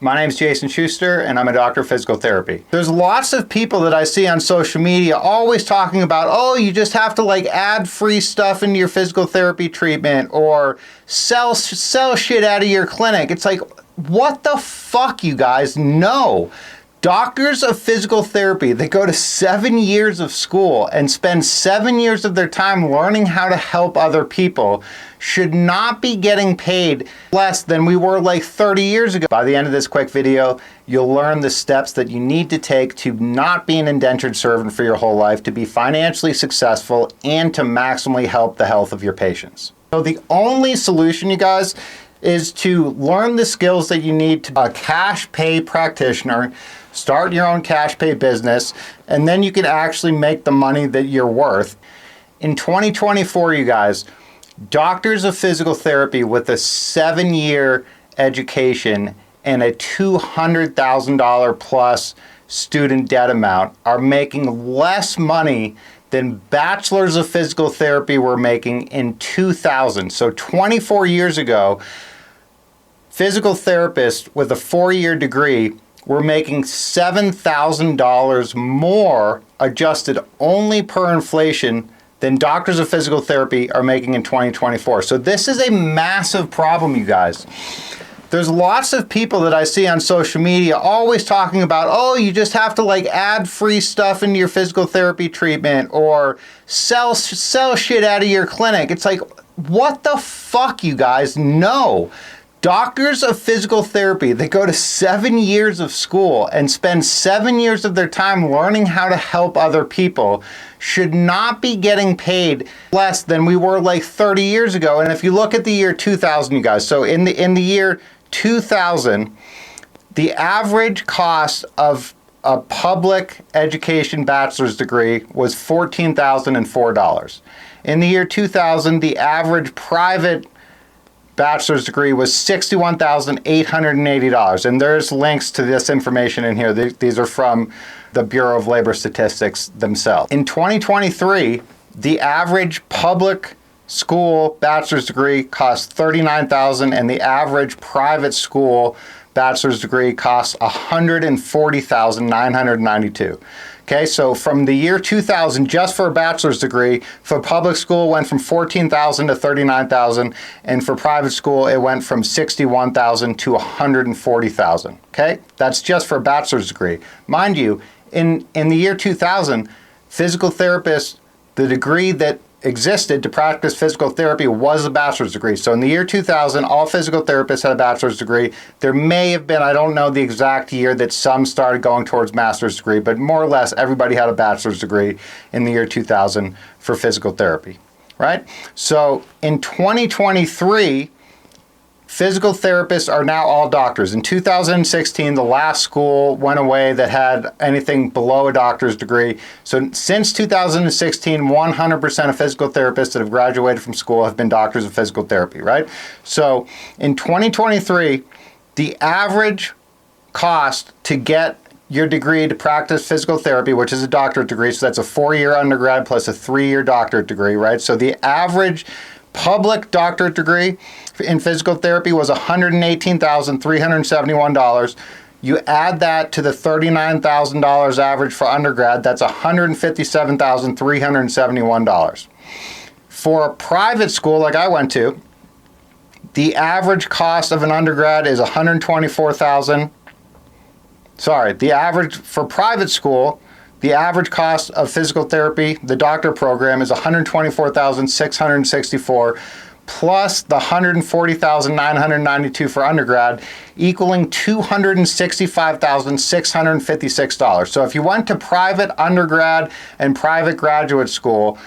My name is Jason Schuster, and I'm a doctor of physical therapy. There's lots of people that I see on social media always talking about, oh, you just have to like add free stuff into your physical therapy treatment or sell shit out of your clinic. It's like, what the fuck, you guys? No. Doctors of physical therapy that go to 7 years of school and spend 7 years of their time learning how to help other people should not be getting paid less than we were like 30 years ago. By the end of this quick video, you'll learn the steps that you need to take to not be an indentured servant for your whole life, to be financially successful, and to maximally help the health of your patients. So the only solution, you guys, is to learn the skills that you need to be a cash pay practitioner, start your own cash pay business, and then you can actually make the money that you're worth. In 2024, you guys, doctors of physical therapy with a 7-year education and a $200,000 plus student debt amount are making less money than bachelors of physical therapy were making in 2000. So 24 years ago, physical therapists with a 4-year degree were making $7,000 more adjusted only per inflation than doctors of physical therapy are making in 2024. So this is a massive problem, you guys. There's lots of people that I see on social media always talking about, oh, you just have to like add free stuff into your physical therapy treatment or sell shit out of your clinic. It's like, what the fuck, you guys? No. Doctors of physical therapy that go to 7 years of school and spend 7 years of their time learning how to help other people should not be getting paid less than we were like 30 years ago. And if you look at the year 2000, you guys, so in the year 2000, the average cost of a public education bachelor's degree was $14,004. In the year 2000, the average private bachelor's degree was $61,880. And there's links to this information in here. These are from the Bureau of Labor Statistics themselves. In 2023, the average public school bachelor's degree costs $39,000 and the average private school bachelor's degree costs $140,992. Okay, so from the year 2000, just for a bachelor's degree, for public school, it went from $14,000 to $39,000, and for private school, it went from $61,000 to $140,000. Okay, that's just for a bachelor's degree. Mind you, in the year 2000, physical therapists, the degree that existed to practice physical therapy was a bachelor's degree. So in the year 2000, all physical therapists had a bachelor's degree. There may have been, I don't know the exact year that some started going towards master's degree, but more or less everybody had a bachelor's degree in the year 2000 for physical therapy, right? So in 2023, physical therapists are now all doctors. In 2016, the last school went away that had anything below a doctor's degree. So since 2016, 100% of physical therapists that have graduated from school have been doctors of physical therapy, right? So in 2023, the average cost to get your degree to practice physical therapy, which is a doctorate degree, so that's a 4-year undergrad plus a 3-year doctorate degree, right? So the average public doctorate degree in physical therapy was $118,371. You add that to the $39,000 average for undergrad, that's $157,371. For a private school like I went to, the average cost of an undergrad is $124,000. Sorry, the average for private school, the average cost of physical therapy, the doctor program, is $124,664 plus the $140,992 for undergrad, equaling $265,656. So if you went to private undergrad and private graduate school,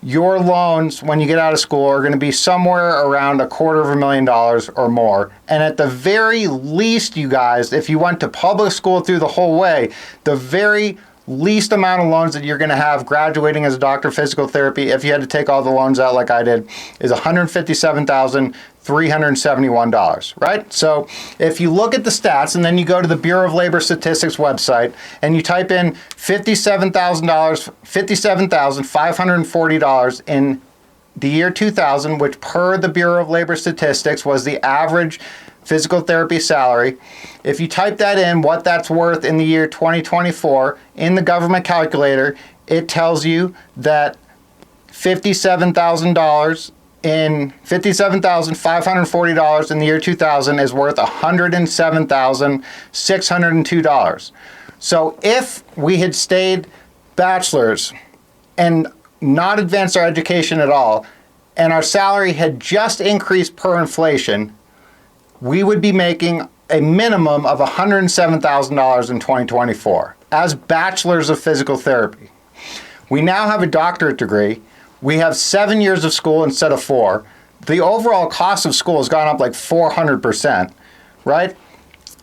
your loans when you get out of school are going to be somewhere around $250,000 or more. And at the very least, you guys, if you went to public school through the whole way, the very least amount of loans that you're going to have graduating as a doctor of physical therapy, if you had to take all the loans out like I did, is $157,371, right? So if you look at the stats and then you go to the Bureau of Labor Statistics website and you type in $57,540 in the year 2000, which per the Bureau of Labor Statistics was the average physical therapy salary. If you type that in, what that's worth in the year 2024, in the government calculator, it tells you that $57,540 in the year 2000 is worth $107,602. So if we had stayed bachelors and not advanced our education at all, and our salary had just increased per inflation, we would be making a minimum of $107,000 in 2024 as bachelors of physical therapy. We now have a doctorate degree. We have 7 years of school instead of 4. The overall cost of school has gone up like 400%, right?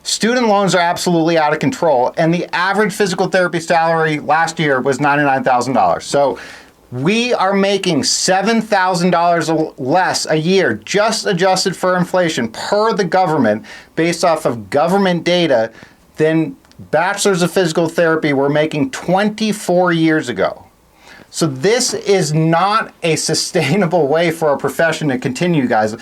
Student loans are absolutely out of control, and the average physical therapy salary last year was $99,000. So we are making $7,000 less a year, just adjusted for inflation, per the government, based off of government data, than bachelors of physical therapy were making 24 years ago. So this is not a sustainable way for our profession to continue, guys.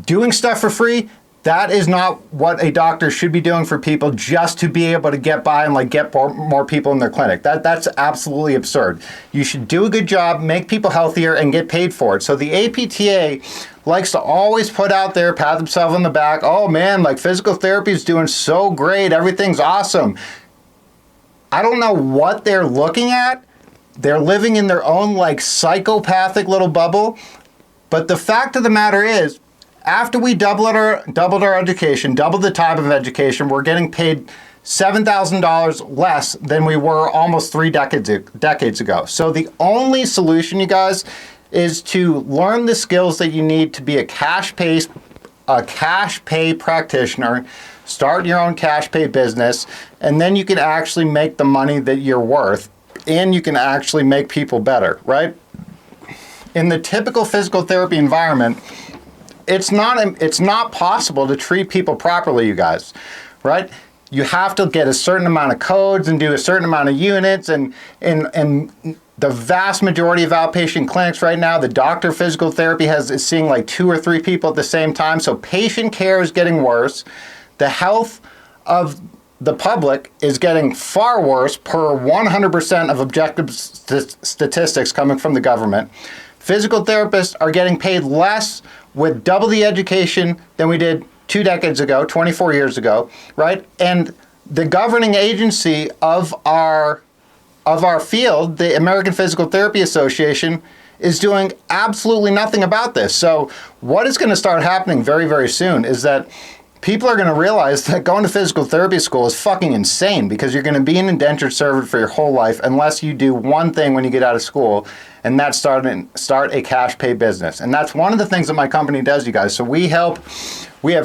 Doing stuff for free, that is not what a doctor should be doing for people just to be able to get by and like get more people in their clinic. That's absolutely absurd. You should do a good job, make people healthier, and get paid for it. So the APTA likes to always put out there, pat themselves on the back, oh man, like physical therapy is doing so great, everything's awesome. I don't know what they're looking at. They're living in their own like psychopathic little bubble. But the fact of the matter is, after we doubled our education, doubled the time of education, we're getting paid $7,000 less than we were almost 3 decades ago. So the only solution, you guys, is to learn the skills that you need to be a cash pay practitioner, start your own cash pay business, and then you can actually make the money that you're worth, and you can actually make people better, right? In the typical physical therapy environment, it's not possible to treat people properly, you guys, right? You have to get a certain amount of codes and do a certain amount of units, and the vast majority of outpatient clinics right now, the doctor of physical therapy is seeing like 2 or 3 people at the same time, so patient care is getting worse. The health of the public is getting far worse per 100% of objective statistics coming from the government. Physical therapists are getting paid less with double the education than we did 2 decades ago, 24 years ago, right? And the governing agency of our field, the American Physical Therapy Association, is doing absolutely nothing about this. So what is going to start happening very, very soon is that people are going to realize that going to physical therapy school is fucking insane, because you're going to be an indentured servant for your whole life unless you do one thing when you get out of school, and that's start a cash pay business. And that's one of the things that my company does, you guys. So we have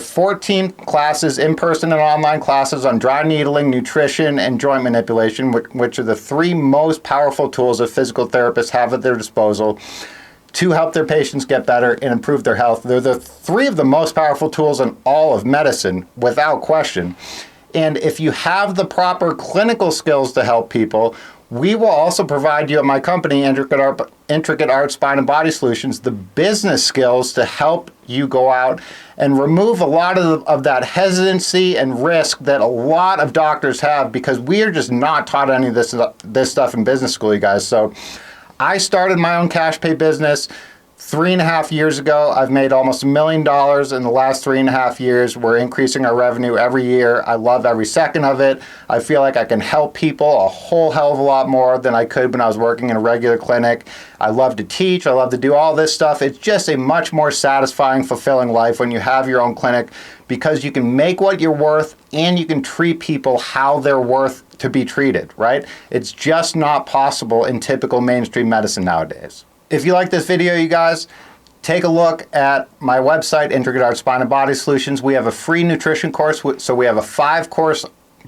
14 classes, in-person and online classes, on dry needling, nutrition, and joint manipulation, which are the 3 most powerful tools that physical therapists have at their disposal to help their patients get better and improve their health. They're the 3 of the most powerful tools in all of medicine, without question. And if you have the proper clinical skills to help people, we will also provide you at my company, Intricate Art Spine and Body Solutions, the business skills to help you go out and remove a lot of that hesitancy and risk that a lot of doctors have, because we are just not taught any of this stuff in business school, you guys. So I started my own cash pay business 3.5 years ago. I've made almost $1 million in the last 3.5 years. We're increasing our revenue every year. I love every second of it. I feel like I can help people a whole hell of a lot more than I could when I was working in a regular clinic. I love to teach. I love to do all this stuff. It's just a much more satisfying, fulfilling life when you have your own clinic, because you can make what you're worth and you can treat people how they're worth to be treated, right? It's just not possible in typical mainstream medicine nowadays. If you like this video, you guys, take a look at my website, Intricate Art Spine and Body Solutions. We have a free nutrition course, so we have a 5-course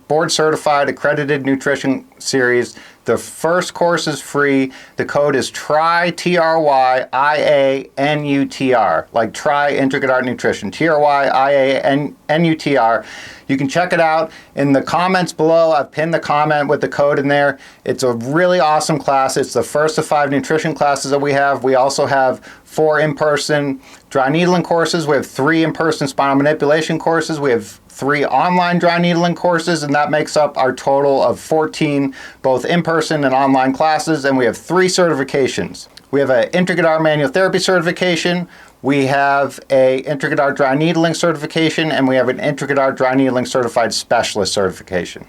board certified, accredited nutrition series. The first course is free. The code is TRYIANUTR, like Try Intricate Art Nutrition, TRYIANUTR. You can check it out in the comments below. I've pinned the comment with the code in there. It's a really awesome class. It's the first of 5 nutrition classes that we have. We also have 4 in-person dry needling courses. We have 3 in-person spinal manipulation courses. We have 3 online dry needling courses, and that makes up our total of 14 both in-person and online classes. And we have 3 certifications. We have an Intricate Art Manual Therapy certification, we have a Intricate Art Dry Needling certification, and we have an Intricate Art Dry Needling Certified Specialist certification.